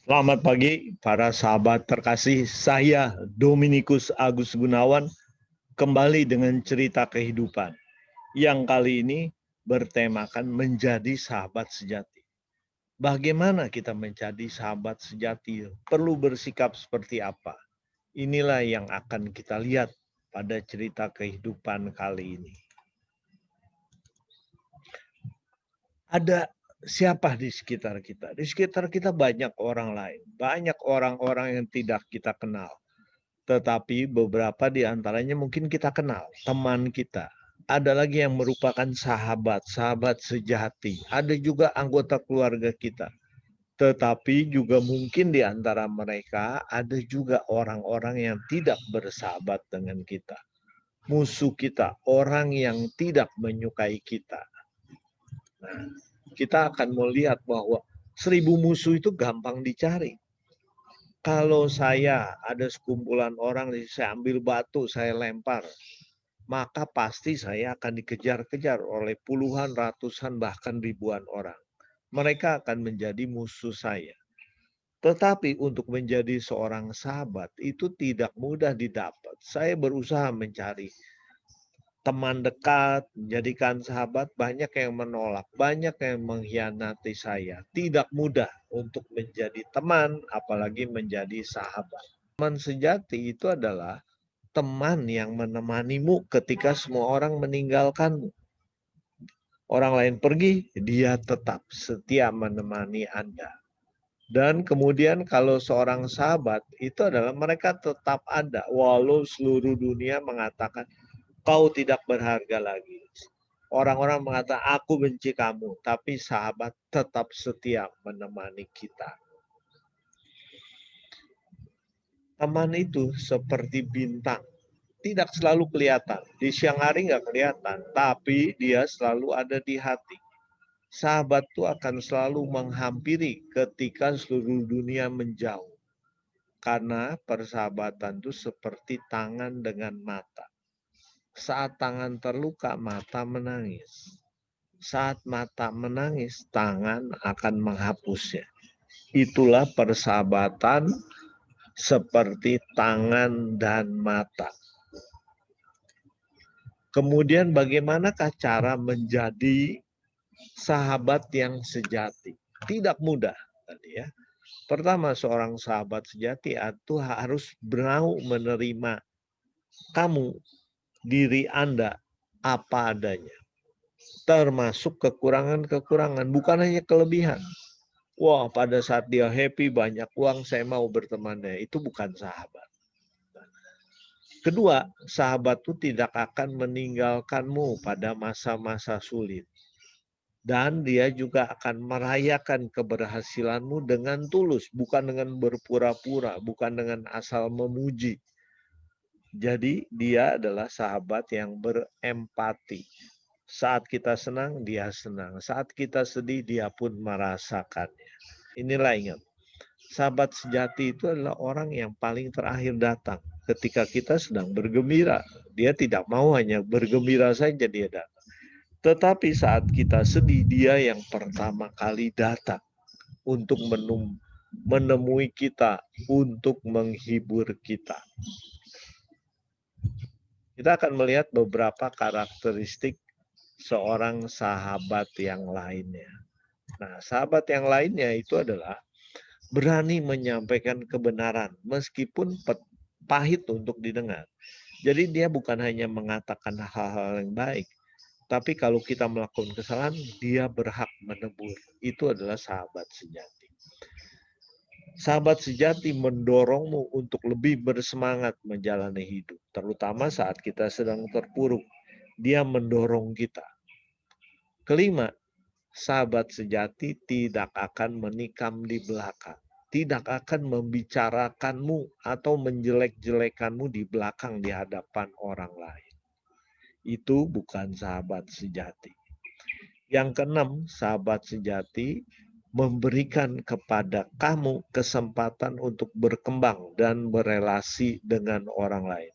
Selamat pagi para sahabat terkasih. Saya Dominikus Agus Gunawan kembali dengan cerita kehidupan yang kali ini bertemakan menjadi sahabat sejati. Bagaimana kita menjadi sahabat sejati? Perlu bersikap seperti apa? Inilah yang akan kita lihat pada cerita kehidupan kali ini. Ada siapa di sekitar kita? Di sekitar kita banyak orang lain, banyak orang-orang yang tidak kita kenal. Tetapi beberapa di antaranya mungkin kita kenal, teman kita. Ada lagi yang merupakan sahabat, sahabat sejati. Ada juga anggota keluarga kita. Tetapi juga mungkin di antara mereka ada juga orang-orang yang tidak bersahabat dengan kita. Musuh kita, orang yang tidak menyukai kita. Nah, kita akan melihat bahwa 1.000 musuh itu gampang dicari. Kalau saya ada sekumpulan orang, saya ambil batu, saya lempar, maka pasti saya akan dikejar-kejar oleh puluhan, ratusan, bahkan ribuan orang. Mereka akan menjadi musuh saya. Tetapi untuk menjadi seorang sahabat itu tidak mudah didapat. Saya berusaha mencari teman dekat, menjadikan sahabat, banyak yang menolak, banyak yang mengkhianati saya. Tidak mudah untuk menjadi teman, apalagi menjadi sahabat. Teman sejati itu adalah teman yang menemanimu ketika semua orang meninggalkanmu. Orang lain pergi, dia tetap setia menemani Anda. Dan kemudian kalau seorang sahabat, itu adalah mereka tetap ada. Walau seluruh dunia mengatakan, kau tidak berharga lagi. Orang-orang mengatakan, aku benci kamu. Tapi sahabat tetap setia menemani kita. Teman itu seperti bintang. Tidak selalu kelihatan. Di siang hari nggak kelihatan. Tapi dia selalu ada di hati. Sahabat itu akan selalu menghampiri ketika seluruh dunia menjauh. Karena persahabatan itu seperti tangan dengan mata. Saat tangan terluka, mata menangis. Saat mata menangis, tangan akan menghapusnya. Itulah persahabatan seperti tangan dan mata. Kemudian bagaimanakah cara menjadi sahabat yang sejati? Tidak mudah tadi ya. Pertama, seorang sahabat sejati itu harus mau menerima kamu, diri Anda, apa adanya. Termasuk kekurangan-kekurangan, bukan hanya kelebihan. Wah, pada saat dia happy, banyak uang, saya mau bertemannya. Itu bukan sahabat. Kedua, sahabat itu tidak akan meninggalkanmu pada masa-masa sulit. Dan dia juga akan merayakan keberhasilanmu dengan tulus, bukan dengan berpura-pura, bukan dengan asal memuji. Jadi dia adalah sahabat yang berempati. Saat kita senang, dia senang. Saat kita sedih, dia pun merasakannya. Inilah ingat, sahabat sejati itu adalah orang yang paling terakhir datang. Ketika kita sedang bergembira, dia tidak mau hanya bergembira saja dia datang. Tetapi saat kita sedih, dia yang pertama kali datang untuk menemui kita, untuk menghibur kita. Kita akan melihat beberapa karakteristik seorang sahabat yang lainnya. Nah, sahabat yang lainnya itu adalah berani menyampaikan kebenaran meskipun pahit untuk didengar. Jadi dia bukan hanya mengatakan hal-hal yang baik, tapi kalau kita melakukan kesalahan, dia berhak menegur. Itu adalah sahabat sejati. Sahabat sejati mendorongmu untuk lebih bersemangat menjalani hidup, terutama saat kita sedang terpuruk. Dia mendorong kita. Kelima, sahabat sejati tidak akan menikam di belakang. Tidak akan membicarakanmu atau menjelek-jelekanmu di belakang di hadapan orang lain. Itu bukan sahabat sejati. Yang keenam, sahabat sejati memberikan kepada kamu kesempatan untuk berkembang dan berelasi dengan orang lain.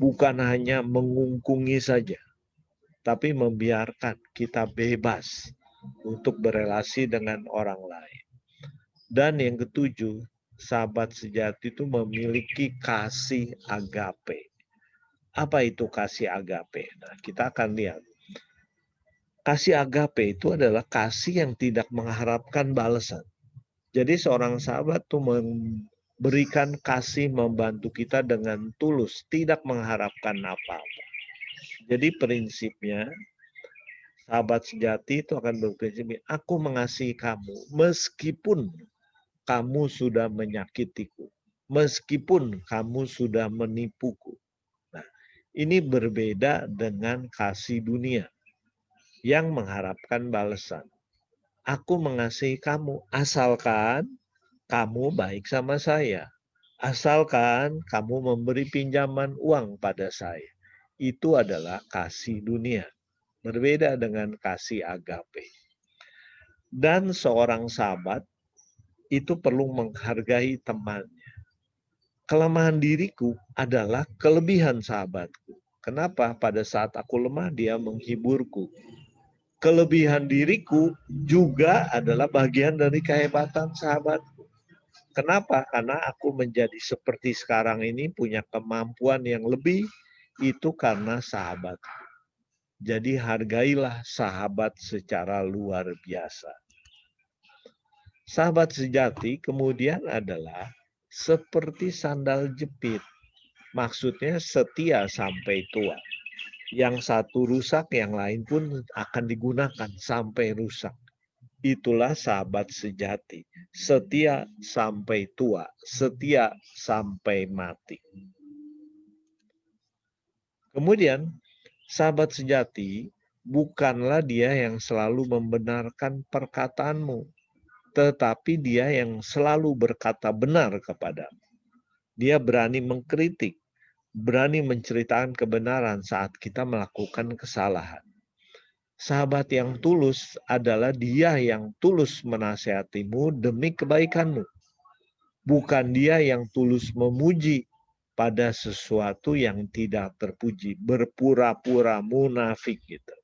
Bukan hanya mengungkungi saja, tapi membiarkan kita bebas untuk berelasi dengan orang lain. Dan yang ketujuh, sahabat sejati itu memiliki kasih agape. Apa itu kasih agape? Nah, kita akan lihat. Kasih agape itu adalah kasih yang tidak mengharapkan balasan. Jadi seorang sahabat tuh memberikan kasih membantu kita dengan tulus, tidak mengharapkan apa-apa. Jadi prinsipnya sahabat sejati itu akan berprinsip, aku mengasihi kamu meskipun kamu sudah menyakitiku, meskipun kamu sudah menipuku. Nah, ini berbeda dengan kasih dunia yang mengharapkan balasan. Aku mengasihi kamu asalkan kamu baik sama saya. Asalkan kamu memberi pinjaman uang pada saya. Itu adalah kasih dunia. Berbeda dengan kasih agape. Dan seorang sahabat itu perlu menghargai temannya. Kelemahan diriku adalah kelebihan sahabatku. Kenapa? Pada saat aku lemah, dia menghiburku. Kelebihan diriku juga adalah bagian dari kehebatan sahabatku. Kenapa? Karena aku menjadi seperti sekarang ini, punya kemampuan yang lebih, itu karena sahabat. Jadi hargailah sahabat secara luar biasa. Sahabat sejati kemudian adalah seperti sandal jepit. Maksudnya setia sampai tua. Yang satu rusak, yang lain pun akan digunakan sampai rusak. Itulah sahabat sejati. Setia sampai tua, setia sampai mati. Kemudian, sahabat sejati bukanlah dia yang selalu membenarkan perkataanmu, tetapi dia yang selalu berkata benar kepadamu. Dia berani mengkritik, berani menceritakan kebenaran saat kita melakukan kesalahan. Sahabat yang tulus adalah dia yang tulus menasihatimu demi kebaikanmu. Bukan dia yang tulus memuji pada sesuatu yang tidak terpuji, berpura-pura munafik gitu.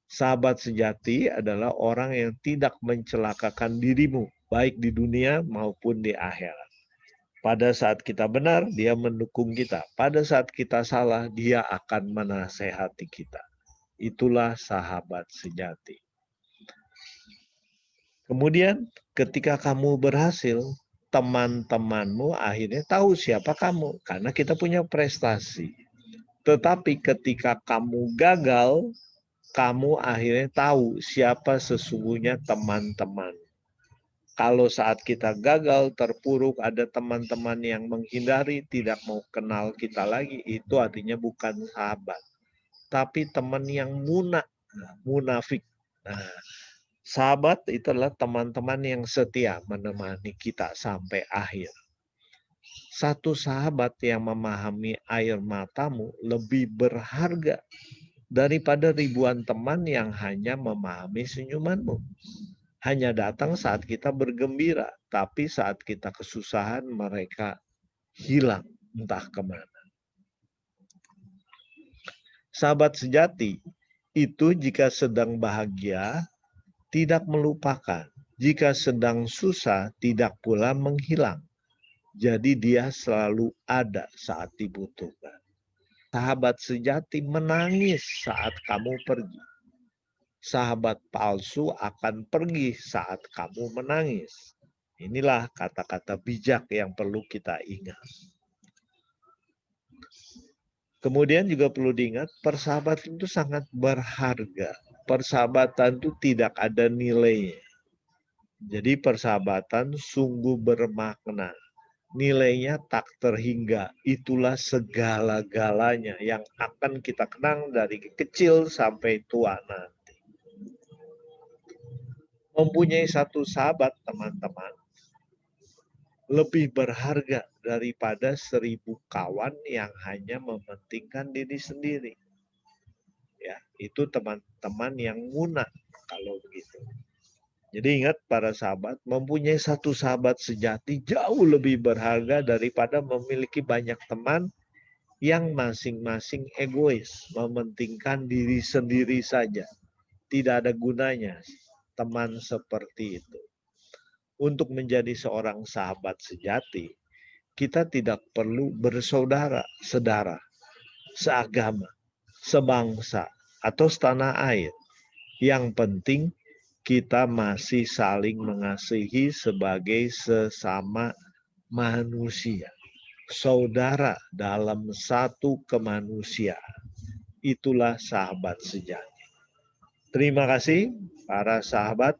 Sahabat sejati adalah orang yang tidak mencelakakan dirimu, baik di dunia maupun di akhirat. Pada saat kita benar, dia mendukung kita. Pada saat kita salah, dia akan menasehati kita. Itulah sahabat sejati. Kemudian ketika kamu berhasil, teman-temanmu akhirnya tahu siapa kamu. Karena kita punya prestasi. Tetapi ketika kamu gagal, kamu akhirnya tahu siapa sesungguhnya teman-teman. Kalau saat kita gagal, terpuruk, ada teman-teman yang menghindari, tidak mau kenal kita lagi, itu artinya bukan sahabat. Tapi teman yang munafik. Nah, sahabat itu adalah teman-teman yang setia menemani kita sampai akhir. Satu sahabat yang memahami air matamu lebih berharga daripada ribuan teman yang hanya memahami senyumanmu. Hanya datang saat kita bergembira, tapi saat kita kesusahan mereka hilang entah kemana. Sahabat sejati itu jika sedang bahagia tidak melupakan, jika sedang susah tidak pula menghilang. Jadi dia selalu ada saat dibutuhkan. Sahabat sejati menangis saat kamu pergi. Sahabat palsu akan pergi saat kamu menangis. Inilah kata-kata bijak yang perlu kita ingat. Kemudian juga perlu diingat, persahabatan itu sangat berharga. Persahabatan itu tidak ada nilainya. Jadi persahabatan sungguh bermakna. Nilainya tak terhingga. Itulah segala-galanya yang akan kita kenang dari kecil sampai tua nanti. Mempunyai satu sahabat, teman-teman, lebih berharga daripada 1000 kawan yang hanya mementingkan diri sendiri. Ya, itu teman-teman yang munah kalau begitu. Jadi ingat para sahabat, mempunyai satu sahabat sejati jauh lebih berharga daripada memiliki banyak teman yang masing-masing egois, mementingkan diri sendiri saja. Tidak ada gunanya teman seperti itu. untuk menjadi seorang sahabat sejati, kita tidak perlu bersaudara, sedara, seagama, sebangsa, atau setanah air. Yang penting kita masih saling mengasihi sebagai sesama manusia, saudara dalam satu kemanusiaan. Itulah sahabat sejati. Terima kasih para sahabat.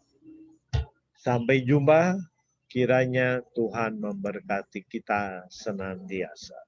Sampai jumpa. Kiranya Tuhan memberkati kita senantiasa.